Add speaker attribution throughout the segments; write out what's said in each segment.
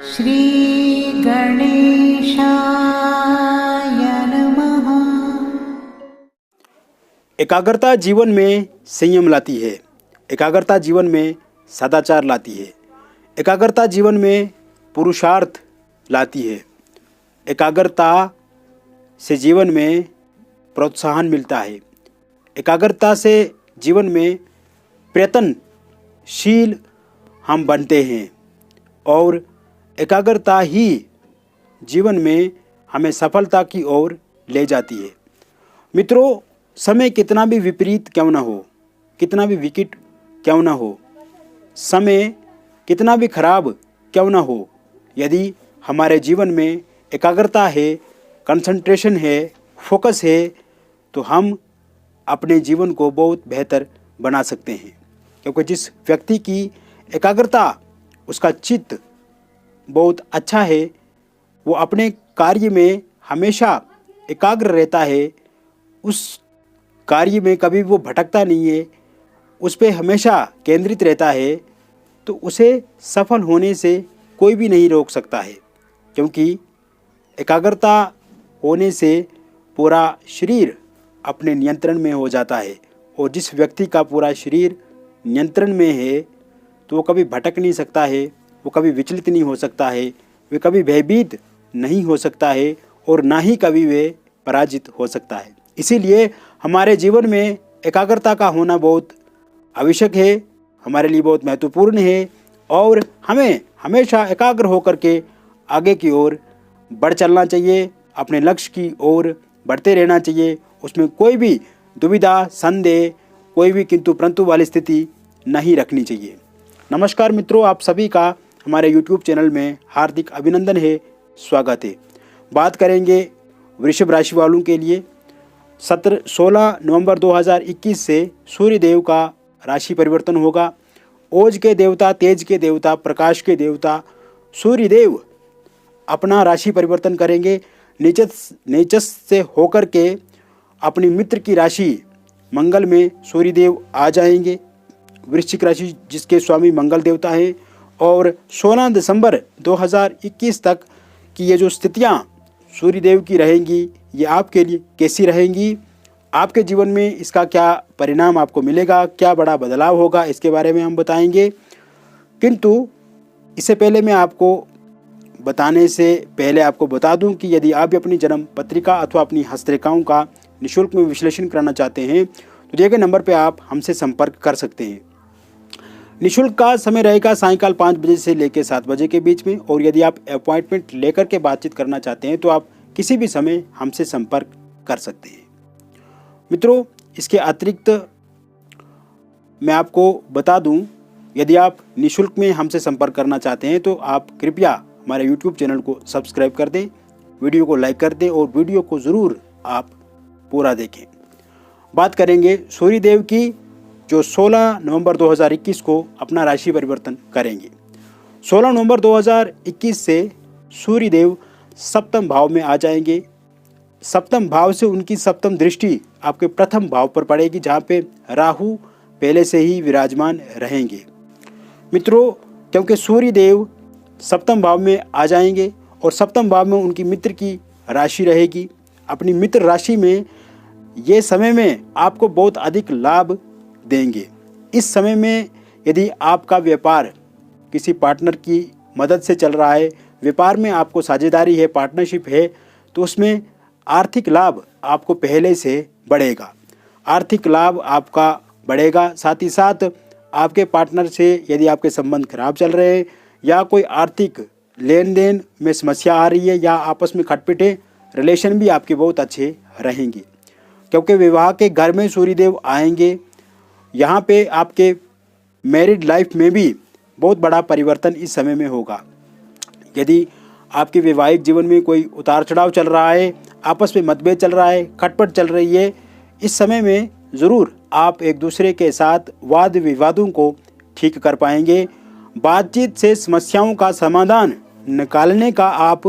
Speaker 1: श्री गणेशाय नमः।
Speaker 2: एकाग्रता जीवन में संयम लाती है। एकाग्रता जीवन में सदाचार लाती है। एकाग्रता जीवन में पुरुषार्थ लाती है। एकाग्रता से जीवन में प्रोत्साहन मिलता है। एकाग्रता से जीवन में प्रयत्नशील हम बनते हैं और एकाग्रता ही जीवन में हमें सफलता की ओर ले जाती है। मित्रों, समय कितना भी विपरीत क्यों ना हो, कितना भी विकट क्यों ना हो, समय कितना भी खराब क्यों ना हो, यदि हमारे जीवन में एकाग्रता है, कंसंट्रेशन है, फोकस है, तो हम अपने जीवन को बहुत बेहतर बना सकते हैं। क्योंकि जिस व्यक्ति की एकाग्रता, उसका चित्त बहुत अच्छा है, वो अपने कार्य में हमेशा एकाग्र रहता है। उस कार्य में कभी वो भटकता नहीं है, उस पर हमेशा केंद्रित रहता है, तो उसे सफल होने से कोई भी नहीं रोक सकता है। क्योंकि एकाग्रता होने से पूरा शरीर अपने नियंत्रण में हो जाता है, और जिस व्यक्ति का पूरा शरीर नियंत्रण में है तो वो कभी भटक नहीं सकता है, वो कभी विचलित नहीं हो सकता है, वे कभी भयभीत नहीं हो सकता है, और ना ही कभी वे पराजित हो सकता है। इसीलिए हमारे जीवन में एकाग्रता का होना बहुत आवश्यक है, हमारे लिए बहुत महत्वपूर्ण है, और हमें हमेशा एकाग्र होकर के आगे की ओर बढ़ चलना चाहिए, अपने लक्ष्य की ओर बढ़ते रहना चाहिए। उसमें कोई भी दुविधा, संदेह, कोई भी किंतु परंतु वाली स्थिति नहीं रखनी चाहिए। नमस्कार मित्रों, आप सभी का हमारे YouTube चैनल में हार्दिक अभिनंदन है, स्वागत है। बात करेंगे वृषभ राशि वालों के लिए। 16 नवंबर 2021 से सूर्यदेव का राशि परिवर्तन होगा। ओज के देवता, तेज के देवता, प्रकाश के देवता सूर्यदेव अपना राशि परिवर्तन करेंगे। नीचस से होकर के अपनी मित्र की राशि मंगल में सूर्यदेव आ जाएंगे। वृश्चिक राशि जिसके स्वामी मंगल देवता हैं, और 16 दिसंबर 2021 तक की ये जो स्थितियाँ सूर्यदेव की रहेंगी, ये आपके लिए कैसी रहेंगी, आपके जीवन में इसका क्या परिणाम आपको मिलेगा, क्या बड़ा बदलाव होगा, इसके बारे में हम बताएंगे। किंतु इससे पहले मैं आपको बताने से पहले आपको बता दूं कि यदि आप भी अपनी जन्म पत्रिका अथवा अपनी हस्तरेखाओं का निःशुल्क में विश्लेषण कराना चाहते हैं तो दिए गए नंबर पर आप हमसे संपर्क कर सकते हैं। निःशुल्क का समय रहेगा सायंकाल 5 बजे से लेकर 7 बजे के बीच में, और यदि आप अपॉइंटमेंट लेकर के बातचीत करना चाहते हैं तो आप किसी भी समय हमसे संपर्क कर सकते हैं। मित्रों, इसके अतिरिक्त मैं आपको बता दूं, यदि आप निःशुल्क में हमसे संपर्क करना चाहते हैं तो आप कृपया हमारे YouTube चैनल को सब्सक्राइब कर दें, वीडियो को लाइक कर दें, और वीडियो को ज़रूर आप पूरा देखें। बात करेंगे सूर्यदेव की, जो 16 नवंबर 2021 को अपना राशि परिवर्तन करेंगे। 16 नवंबर 2021 से सूर्यदेव सप्तम भाव में आ जाएंगे। सप्तम भाव से उनकी सप्तम दृष्टि आपके प्रथम भाव पर पड़ेगी, जहाँ पे राहु पहले से ही विराजमान रहेंगे। मित्रों, क्योंकि सूर्यदेव सप्तम भाव में आ जाएंगे और सप्तम भाव में उनकी मित्र की राशि रहेगी, अपनी मित्र राशि में ये समय में आपको बहुत अधिक लाभ देंगे। इस समय में यदि आपका व्यापार किसी पार्टनर की मदद से चल रहा है, व्यापार में आपको साझेदारी है, पार्टनरशिप है, तो उसमें आर्थिक लाभ आपको पहले से बढ़ेगा। आर्थिक लाभ आपका बढ़ेगा। साथ ही साथ आपके पार्टनर से यदि आपके संबंध खराब चल रहे हैं या कोई आर्थिक लेन देन में समस्या आ रही है या आपस में खटपट है, रिलेशन भी आपके बहुत अच्छे रहेंगे। क्योंकि विवाह के घर में सूर्यदेव आएंगे, यहाँ पे आपके मैरिड लाइफ में भी बहुत बड़ा परिवर्तन इस समय में होगा। यदि आपके वैवाहिक जीवन में कोई उतार चढ़ाव चल रहा है, आपस में मतभेद चल रहा है, खटपट चल रही है, इस समय में ज़रूर आप एक दूसरे के साथ वाद विवादों को ठीक कर पाएंगे। बातचीत से समस्याओं का समाधान निकालने का आप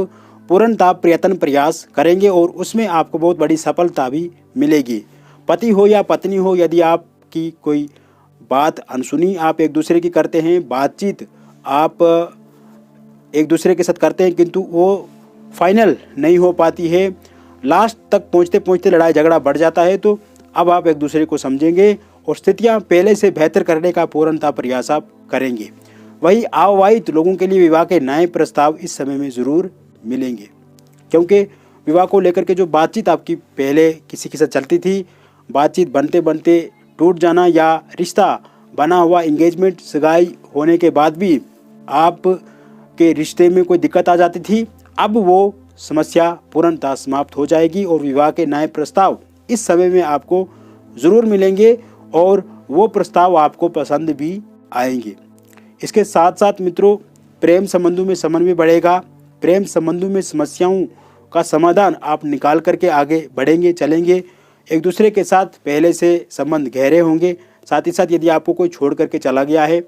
Speaker 2: पूर्णतः प्रयास करेंगे, और उसमें आपको बहुत बड़ी सफलता भी मिलेगी। पति हो या पत्नी हो, यदि आपकी कोई बात अनसुनी आप एक दूसरे की करते हैं, बातचीत आप एक दूसरे के साथ करते हैं किंतु वो फाइनल नहीं हो पाती है, लास्ट तक पहुंचते पहुंचते लड़ाई झगड़ा बढ़ जाता है। तो अब आप एक दूसरे को समझेंगे और स्थितियां पहले से बेहतर करने का पूर्णतः प्रयास आप करेंगे। वही अविवाहित लोगों के लिए विवाह के नए प्रस्ताव इस समय में ज़रूर मिलेंगे, क्योंकि विवाह को लेकर के जो बातचीत आपकी पहले किसी के साथ चलती थी, बातचीत बनते बनते टूट जाना या रिश्ता बना हुआ एंगेजमेंट सगाई होने के बाद भी आप के रिश्ते में कोई दिक्कत आ जाती थी, अब वो समस्या पूर्णतः समाप्त हो जाएगी और विवाह के नए प्रस्ताव इस समय में आपको ज़रूर मिलेंगे और वो प्रस्ताव आपको पसंद भी आएंगे। इसके साथ साथ मित्रों, प्रेम संबंधों में समन्वय बढ़ेगा। प्रेम संबंधों में समस्याओं का समाधान आप निकाल करके आगे बढ़ेंगे, चलेंगे। एक दूसरे के साथ पहले से संबंध गहरे होंगे। साथ ही साथ यदि आपको कोई छोड़ करके चला गया है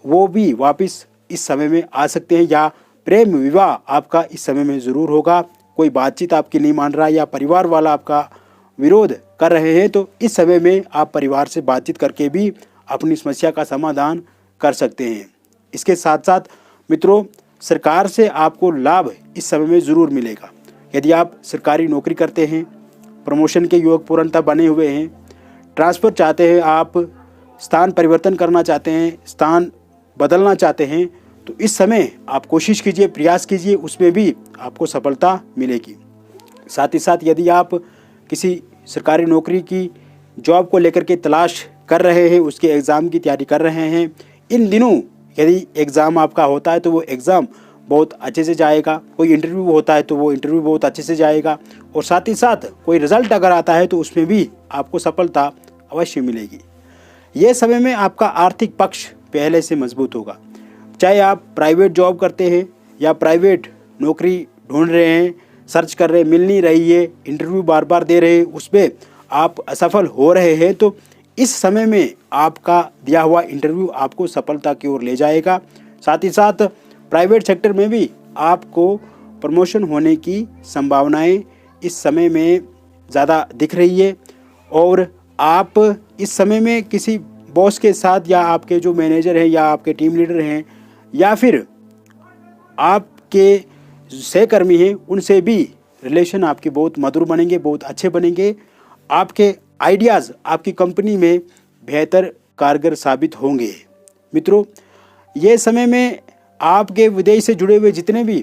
Speaker 2: वो भी वापस इस समय में आ सकते हैं, या प्रेम विवाह आपका इस समय में ज़रूर होगा। कोई बातचीत आपकी नहीं मान रहा या परिवार वाला आपका विरोध कर रहे हैं तो इस समय में आप परिवार से बातचीत करके भी अपनी समस्या का समाधान कर सकते हैं। इसके साथ साथ मित्रों, सरकार से आपको लाभ इस समय में ज़रूर मिलेगा। यदि आप सरकारी नौकरी करते हैं, प्रमोशन के योग पूर्णतः बने हुए हैं, ट्रांसफ़र चाहते हैं, आप स्थान परिवर्तन करना चाहते हैं, स्थान बदलना चाहते हैं, तो इस समय आप कोशिश कीजिए, प्रयास कीजिए, उसमें भी आपको सफलता मिलेगी। साथ ही साथ यदि आप किसी सरकारी नौकरी की जॉब को लेकर के तलाश कर रहे हैं, उसके एग्ज़ाम की तैयारी कर रहे हैं, इन दिनों यदि एग्ज़ाम आपका होता है तो वो एग्ज़ाम बहुत अच्छे से जाएगा। कोई इंटरव्यू होता है तो वो इंटरव्यू बहुत अच्छे से जाएगा और साथ ही साथ कोई रिज़ल्ट अगर आता है तो उसमें भी आपको सफलता अवश्य मिलेगी। ये समय में आपका आर्थिक पक्ष पहले से मजबूत होगा। चाहे आप प्राइवेट जॉब करते हैं या प्राइवेट नौकरी ढूंढ रहे हैं, सर्च कर रहे हैं, मिल नहीं रही है, इंटरव्यू बार बार दे रहे हैं, उसमें आप असफल हो रहे हैं, तो इस समय में आपका दिया हुआ इंटरव्यू आपको सफलता की ओर ले जाएगा। साथ ही साथ प्राइवेट सेक्टर में भी आपको प्रमोशन होने की संभावनाएं इस समय में ज़्यादा दिख रही है और आप इस समय में किसी बॉस के साथ या आपके जो मैनेजर हैं या आपके टीम लीडर हैं या फिर आपके सहकर्मी हैं, उनसे भी रिलेशन आपके बहुत मधुर बनेंगे, बहुत अच्छे बनेंगे। आपके आइडियाज़ आपकी कंपनी में बेहतर कारगर साबित होंगे। मित्रों, ये समय में आपके विदेश से जुड़े हुए जितने भी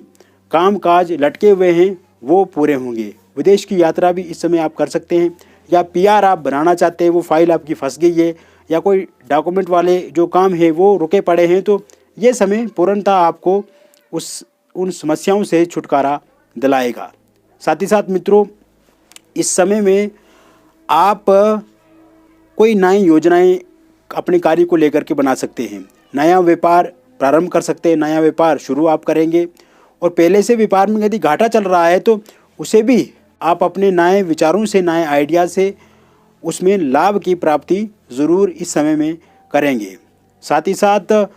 Speaker 2: काम काज लटके हुए हैं वो पूरे होंगे। विदेश की यात्रा भी इस समय आप कर सकते हैं, या पीआर आप बनाना चाहते हैं, वो फाइल आपकी फंस गई है या कोई डॉक्यूमेंट वाले जो काम है वो रुके पड़े हैं, तो ये समय पूर्णतः आपको उन समस्याओं से छुटकारा दिलाएगा। साथ ही साथ मित्रों, इस समय में आप कोई नई योजनाएं अपने कार्य को लेकर के बना सकते हैं, नया व्यापार प्रारंभ कर सकते हैं, नया व्यापार शुरू आप करेंगे और पहले से व्यापार में यदि घाटा चल रहा है तो उसे भी आप अपने नए विचारों से, नए आइडिया से उसमें लाभ की प्राप्ति ज़रूर इस समय में करेंगे। साथ ही साथ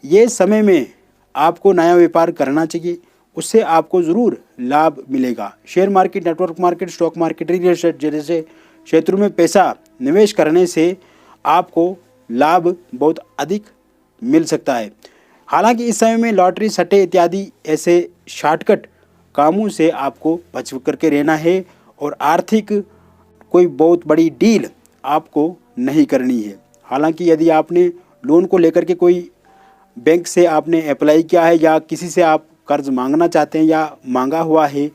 Speaker 2: ये समय में आपको नया व्यापार करना चाहिए, उससे आपको ज़रूर लाभ मिलेगा। Share market, network market, stock market, real estate जैसे क्षेत्रों में पैसा निवेश करने से आपको लाभ बहुत अधिक मिल सकता है। हालांकि इस समय में लॉटरी, सट्टे इत्यादि ऐसे शॉर्टकट कामों से आपको बच करके रहना है और आर्थिक कोई बहुत बड़ी डील आपको नहीं करनी है। हालांकि यदि आपने लोन को लेकर के कोई बैंक से आपने अप्लाई किया है या किसी से आप कर्ज मांगना चाहते हैं या मांगा हुआ है,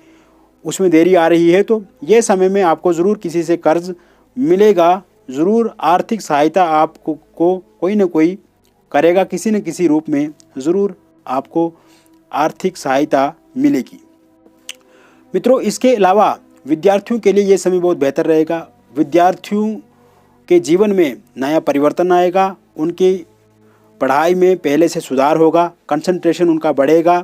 Speaker 2: उसमें देरी आ रही है, तो ये समय में आपको ज़रूर किसी से कर्ज मिलेगा। ज़रूर आर्थिक सहायता आपको कोई ना कोई करेगा, किसी न किसी रूप में ज़रूर आपको आर्थिक सहायता मिलेगी। मित्रों, इसके अलावा विद्यार्थियों के लिए ये समय बहुत बेहतर रहेगा। विद्यार्थियों के जीवन में नया परिवर्तन आएगा, उनकी पढ़ाई में पहले से सुधार होगा, कंसंट्रेशन उनका बढ़ेगा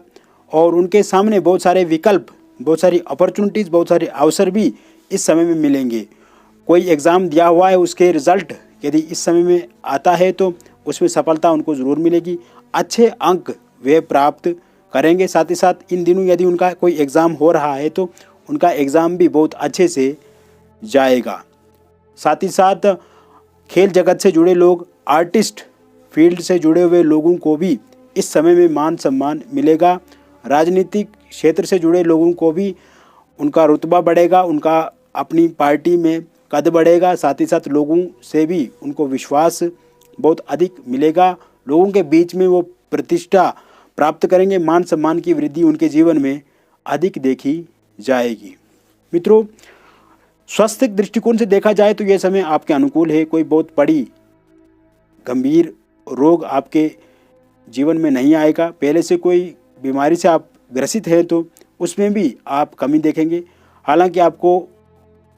Speaker 2: और उनके सामने बहुत सारे विकल्प, बहुत सारी अपॉर्चुनिटीज़, बहुत सारे अवसर भी इस समय में मिलेंगे। कोई एग्ज़ाम दिया हुआ है, उसके रिज़ल्ट यदि इस समय में आता है तो उसमें सफलता उनको ज़रूर मिलेगी, अच्छे अंक वे प्राप्त करेंगे। साथ ही साथ इन दिनों यदि उनका कोई एग्ज़ाम हो रहा है तो उनका एग्ज़ाम भी बहुत अच्छे से जाएगा। साथ ही साथ खेल जगत से जुड़े लोग, आर्टिस्ट फील्ड से जुड़े हुए लोगों को भी इस समय में मान सम्मान मिलेगा राजनीतिक क्षेत्र से जुड़े लोगों को भी उनका रुतबा बढ़ेगा, उनका अपनी पार्टी में कद बढ़ेगा, साथ ही साथ लोगों से भी उनको विश्वास बहुत अधिक मिलेगा। लोगों के बीच में वो प्रतिष्ठा प्राप्त करेंगे, मान सम्मान की वृद्धि उनके जीवन में अधिक देखी जाएगी। मित्रों, स्वास्थ्य दृष्टिकोण से देखा जाए तो यह समय आपके अनुकूल है। कोई बहुत बड़ी गंभीर रोग आपके जीवन में नहीं आएगा। पहले से कोई बीमारी से आप ग्रसित हैं तो उसमें भी आप कमी देखेंगे। हालांकि आपको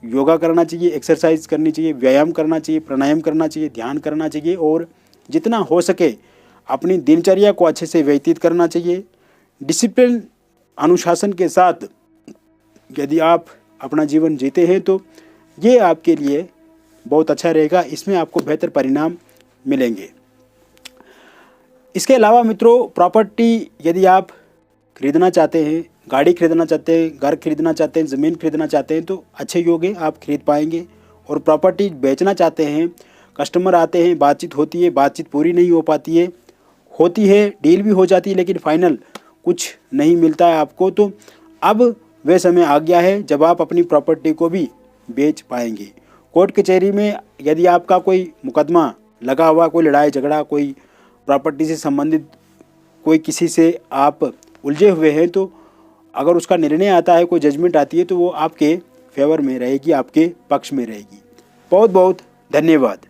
Speaker 2: योगा करना चाहिए, एक्सरसाइज करनी चाहिए, व्यायाम करना चाहिए, प्राणायाम करना चाहिए, ध्यान करना चाहिए और जितना हो सके अपनी दिनचर्या को अच्छे से व्यतीत करना चाहिए। डिसिप्लिन, अनुशासन के साथ यदि आप अपना जीवन जीते हैं तो ये आपके लिए बहुत अच्छा रहेगा, इसमें आपको बेहतर परिणाम मिलेंगे। इसके अलावा मित्रों, प्रॉपर्टी यदि आप खरीदना चाहते हैं, गाड़ी खरीदना चाहते हैं, घर खरीदना चाहते हैं, ज़मीन खरीदना चाहते हैं तो अच्छे योग है, आप खरीद पाएंगे। और प्रॉपर्टी बेचना चाहते हैं, कस्टमर आते हैं, बातचीत होती है, बातचीत पूरी नहीं हो पाती है, होती है डील भी हो जाती है लेकिन फाइनल कुछ नहीं मिलता है आपको, तो अब वह समय आ गया है जब आप अपनी प्रॉपर्टी को भी बेच पाएंगे। कोर्ट कचहरी में यदि आपका कोई मुकदमा लगा हुआ, कोई लड़ाई झगड़ा, कोई प्रॉपर्टी से संबंधित कोई किसी से आप उलझे हुए हैं तो अगर उसका निर्णय आता है, कोई जजमेंट आती है तो वो आपके फेवर में रहेगी, आपके पक्ष में रहेगी। बहुत बहुत धन्यवाद।